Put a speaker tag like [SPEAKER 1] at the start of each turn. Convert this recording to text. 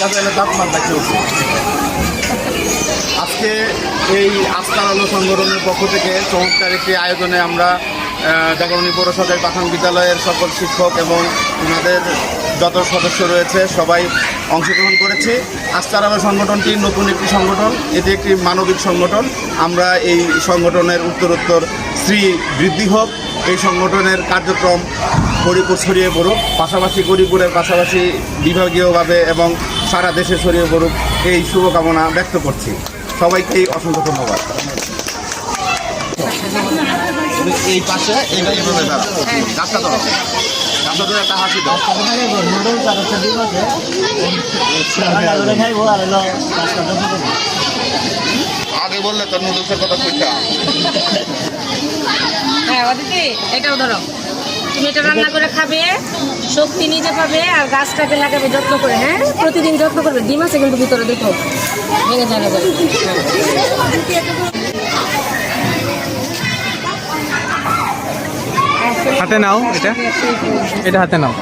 [SPEAKER 1] কাছে এলে তাপমাত্রা চলছে। আজকে এই আস্কার আলো সংগঠনের পক্ষ থেকে চমৎকার একটি আয়োজনে আমরা জাগরণী পৌরসভার প্রাথমিক বিদ্যালয়ের সকল শিক্ষক এবং ওনাদের যত সদস্য রয়েছে সবাই অংশগ্রহণ করেছি। আস্কার আলো সংগঠনটি নতুন একটি সংগঠন, এটি একটি মানবিক সংগঠন। আমরা এই সংগঠনের উত্তরোত্তর শ্রী বৃদ্ধি হোক, এই সংগঠনের কার্যক্রম হরিপুর ছড়িয়ে পড়ুক, পাশাপাশি গরিপুরের পাশাপাশি বিভাগীয়ভাবে এবং সারা দেশে ছড়িয়ে পড়ুক, এই শুভকামনা ব্যক্ত করছি। সবাইকেই অসংখ্য ধন্যবাদ। এই পাশে এইভাবে দাঁড়া, গাছটা ধরো, গাছটা ধরে একটা হাসি দাও। আগে বললে তো নুডলসের কথা কইটা।
[SPEAKER 2] হ্যাঁ অদিতি, এটাও ধরো, তুমি এটা রান্না করে খাবে, শক্তি নিজে পাবে, আর গাছটাকে লাগাবে যত্ন করে। হ্যাঁ, প্রতিদিন যত্ন করবে। ডিম আছে কিন্তু ভিতরে, দেখো ভেঙে জায়গা যাবে।
[SPEAKER 3] হাতে নাও, এটা হাতে নাও।